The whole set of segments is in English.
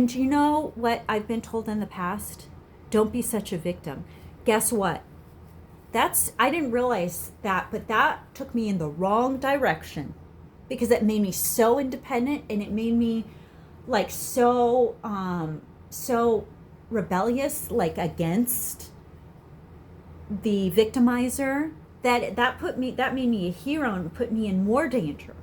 And you know what I've been told in the past? Don't be such a victim. Guess what? I didn't realize that, but that took me in the wrong direction because it made me so independent, and it made me like so rebellious, like against the victimizer, that made me a hero and put me in more danger.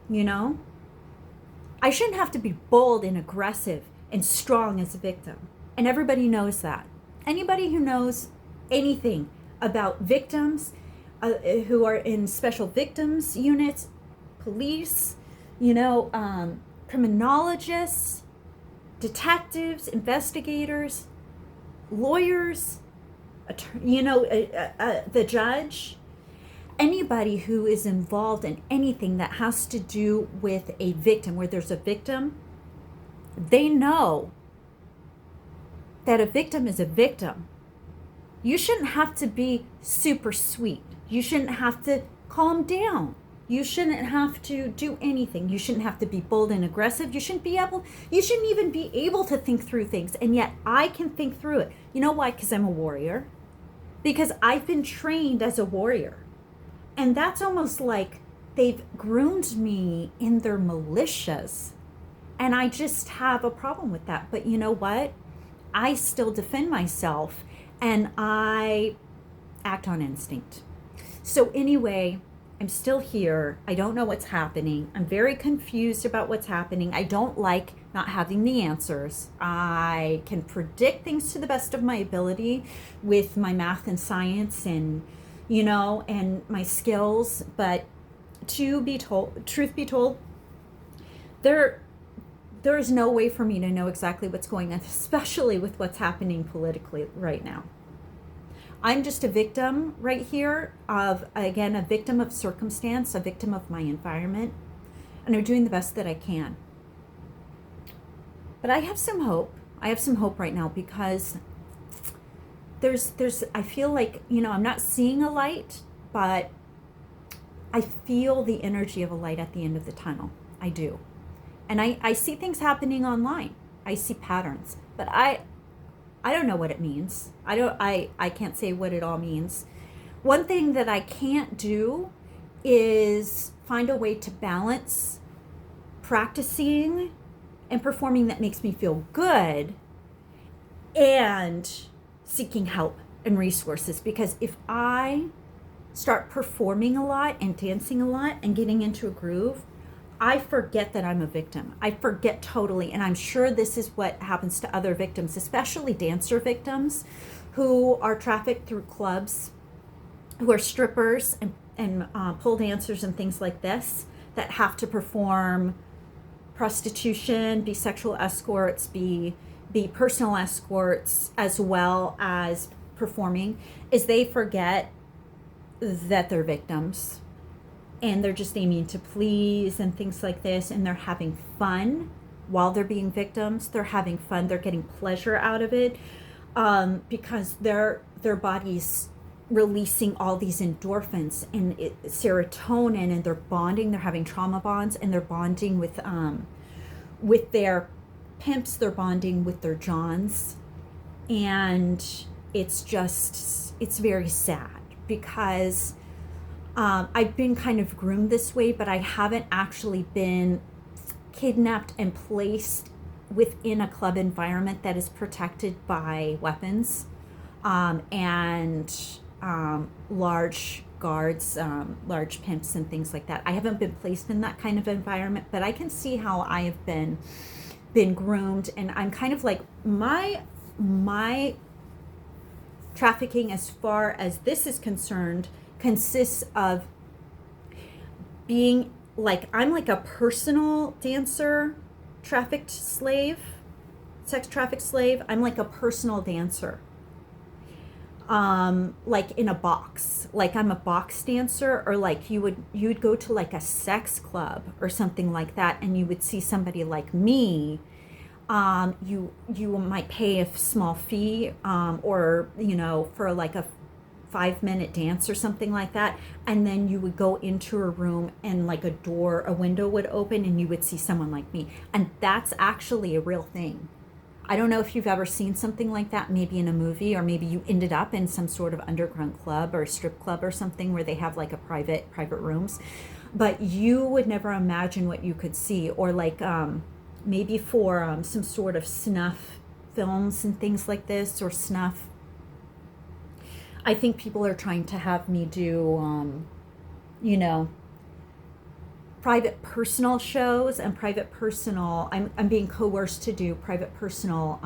You know, I shouldn't have to be bold and aggressive and strong as a victim, and everybody knows that. Anybody who knows anything about victims, who are in special victims units, police, criminologists, detectives, investigators, lawyers, the judge, anybody who is involved in anything that has to do with a victim, where there's a victim, they know that a victim is a victim. You shouldn't have to be super sweet. You shouldn't have to calm down. You shouldn't have to do anything. You shouldn't have to be bold and aggressive. You shouldn't even be able to think through things. And yet I can think through it. You know why? Because I'm a warrior. Because I've been trained as a warrior. And that's almost like they've groomed me in their militias. And I just have a problem with that. But you know what? I still defend myself, and I act on instinct. So anyway, I'm still here. I don't know what's happening. I'm very confused about what's happening. I don't like not having the answers. I can predict things to the best of my ability with my math and science and, and my skills. But truth be told, there is no way for me to know exactly what's going on, especially with what's happening politically right now. I'm just a victim right here of, again, a victim of circumstance, a victim of my environment, and I'm doing the best that I can. But I have some hope. I have some hope right now because I feel like, I'm not seeing a light, but I feel the energy of a light at the end of the tunnel. I do. And I see things happening online. I see patterns, but I don't know what it means. I can't say what it all means. One thing that I can't do is find a way to balance practicing and performing that makes me feel good and seeking help and resources. Because if I start performing a lot and dancing a lot and getting into a groove, I forget that I'm a victim. I forget totally. And I'm sure this is what happens to other victims, especially dancer victims who are trafficked through clubs, who are strippers and pole dancers and things like this, that have to perform prostitution, be sexual escorts, be personal escorts, as well as performing, is they forget that they're victims. And they're just aiming to please and things like this. And they're having fun while they're being victims. They're having fun. They're getting pleasure out of it because their body's releasing all these endorphins and serotonin, and they're bonding. They're having trauma bonds, and they're bonding with their pimps. They're bonding with their johns. And it's very sad because I've been kind of groomed this way, but I haven't actually been kidnapped and placed within a club environment that is protected by weapons and large guards, large pimps and things like that. I haven't been placed in that kind of environment, but I can see how I have been groomed, and I'm kind of like my trafficking, as far as this is concerned, consists of being like, I'm like a personal dancer, sex trafficked slave. I'm like a personal dancer. Like in a box, like I'm a box dancer, or like you would go to like a sex club or something like that, and you would see somebody like me. You might pay a small fee, or, for like a 5-minute dance or something like that, and then you would go into a room and like a window would open and you would see someone like me. And that's actually a real thing. I don't know if you've ever seen something like that, maybe in a movie, or maybe you ended up in some sort of underground club or strip club or something where they have like a private rooms, but you would never imagine what you could see. Or like maybe for some sort of snuff films and things like this, or snuff. I think people are trying to have me do, you know, private personal shows and private personal, I'm being coerced to do private personal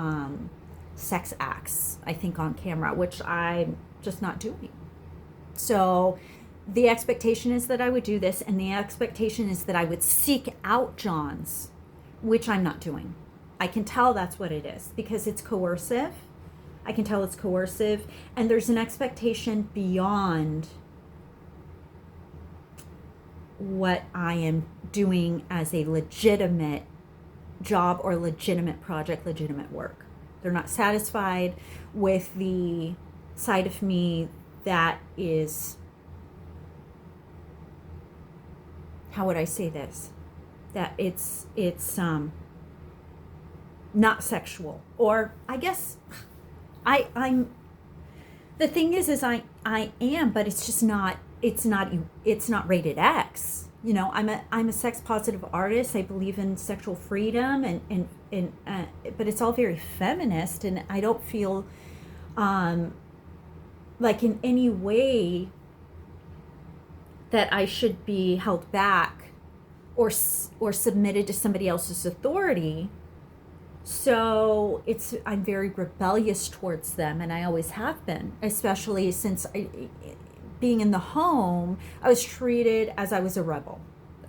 sex acts, I think, on camera, which I'm just not doing. So the expectation is that I would do this, and the expectation is that I would seek out Johns, which I'm not doing. I can tell that's what it is because it's coercive. I can tell it's coercive, and there's an expectation beyond what I am doing as a legitimate job or legitimate project, legitimate work. They're not satisfied with the side of me that is, how would I say this? That it's not sexual. Or I guess I'm the thing is I am, but it's just not, it's not rated X. You know, I'm a sex positive artist. I believe in sexual freedom and but it's all very feminist, and I don't feel like in any way that I should be held back or submitted to somebody else's authority. So I'm very rebellious towards them, and I always have been, especially since being in the home, I was treated as I was a rebel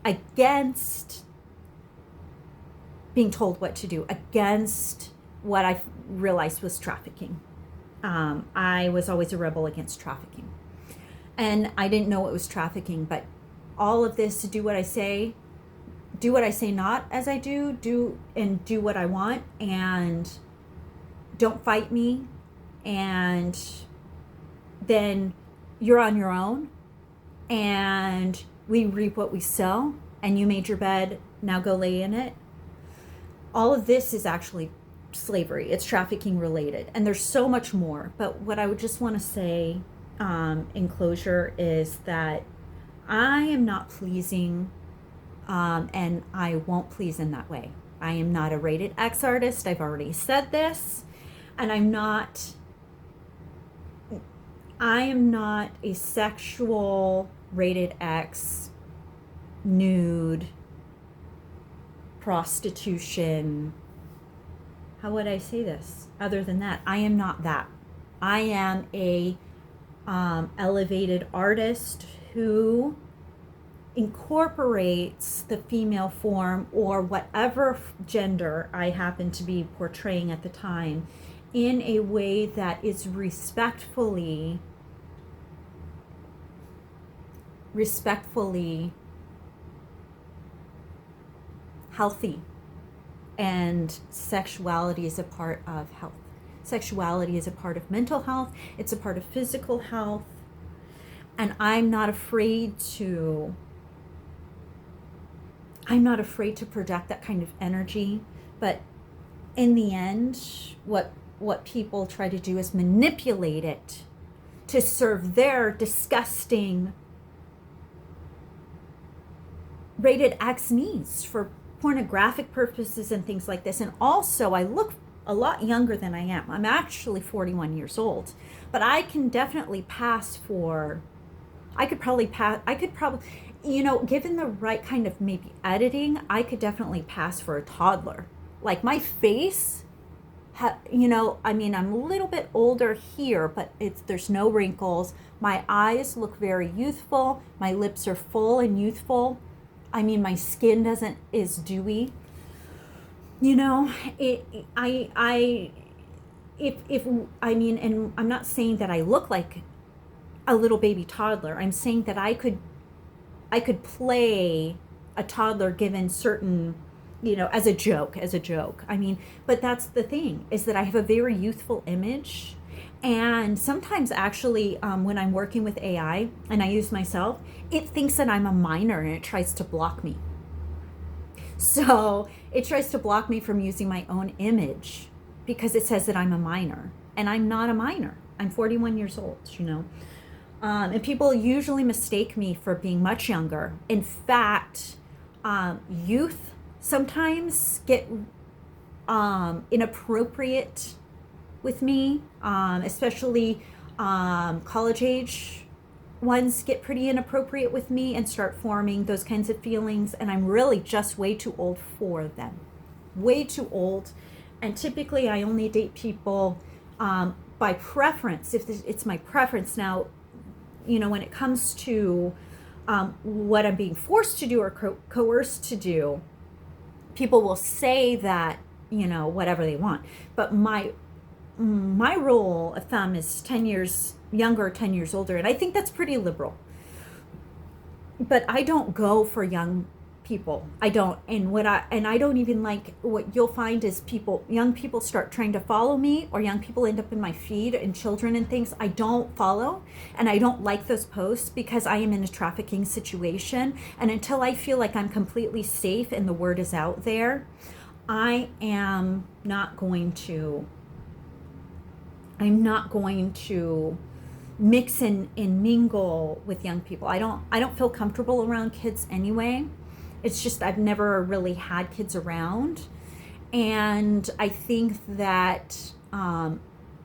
against being told what to do, against what I realized was trafficking. I was always a rebel against trafficking, and I didn't know it was trafficking, but all of this, to do what I say not as I do what I want, and don't fight me, and then you're on your own, and we reap what we sow, and you made your bed, now go lay in it. All of this is actually slavery. It's trafficking related, and there's so much more. But what I would just want to say in closure is that I am not pleasing, and I won't please in that way. I am not a rated X artist. I've already said this, and I am not a sexual rated X, nude, prostitution. How would I say this? Other than that, I am not that. I am a elevated artist who incorporates the female form, or whatever gender I happen to be portraying at the time, in a way that is respectfully healthy. And sexuality is a part of health. Sexuality is a part of mental health. It's a part of physical health. And I'm not afraid to project that kind of energy. But in the end, what people try to do is manipulate it to serve their disgusting rated X needs for pornographic purposes and things like this. And also, I look a lot younger than I am. I'm actually 41 years old, but I can definitely pass for, I could probably, you know, given the right kind of maybe editing, I could definitely pass for a toddler. Like my face, you know, I mean, I'm a little bit older here, but there's no wrinkles. My eyes look very youthful. My lips are full and youthful. I mean, my skin is dewy. You know, and I'm not saying that I look like a little baby toddler. I'm saying that I could play a toddler given certain, you know, as a joke. I mean, but that's the thing, is that I have a very youthful image. And sometimes actually, when I'm working with AI and I use myself, it thinks that I'm a minor and it tries to block me. So it tries to block me from using my own image because it says that I'm a minor, and I'm not a minor. I'm 41 years old, you know. And people usually mistake me for being much younger. In fact, youth sometimes get inappropriate with me, especially college age ones get pretty inappropriate with me and start forming those kinds of feelings, and I'm really just way too old for them. Way too old. And typically I only date people by preference, if it's my preference. Now, you know, when it comes to what I'm being forced to do or coerced to do, people will say that, you know, whatever they want. But my rule of thumb is 10 years younger, 10 years older, and I think that's pretty liberal. But I don't go for young people. I don't. And I don't even like, what you'll find is young people start trying to follow me, or young people end up in my feed, and children and things. I don't follow, and I don't like those posts, because I am in a trafficking situation, and until I feel like I'm completely safe and the word is out there, I'm not going to mix and mingle with young people. I don't feel comfortable around kids anyway. It's just I've never really had kids around, and I think that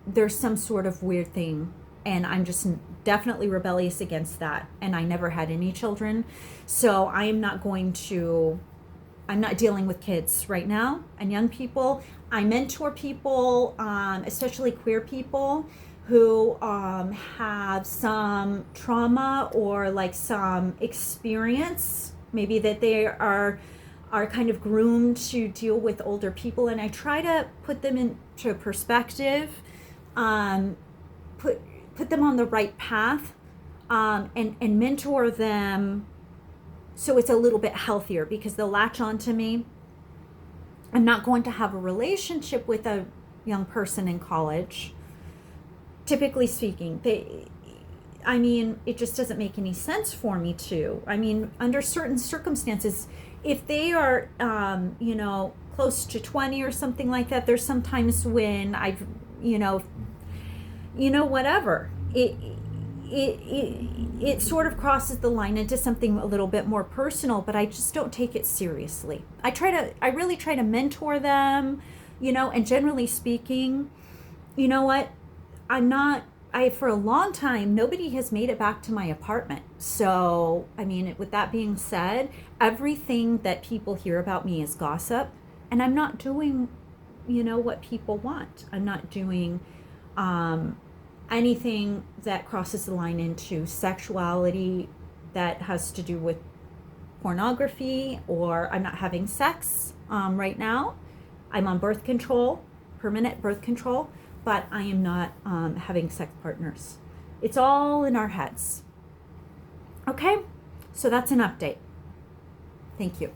there's some sort of weird thing, and I'm just definitely rebellious against that, and I never had any children, so I'm not dealing with kids right now and young people. I mentor people, especially queer people who have some trauma or like some experience, maybe that they are kind of groomed to deal with older people, and I try to put them into perspective, put them on the right path, and mentor them so it's a little bit healthier, because they'll latch on to me. I'm not going to have a relationship with a young person in college, typically speaking. It just doesn't make any sense for me to. I mean, under certain circumstances, if they are, close to 20 or something like that, there's sometimes when I've, whatever. It sort of crosses the line into something a little bit more personal, but I just don't take it seriously. I really try to mentor them, and generally speaking, you know what? For a long time, nobody has made it back to my apartment. So, with that being said, everything that people hear about me is gossip, and I'm not doing, what people want. I'm not doing, anything that crosses the line into sexuality that has to do with pornography, or I'm not having sex right now. I'm on birth control, permanent birth control, but I am not having sex partners. It's all in our heads. Okay, so that's an update. Thank you.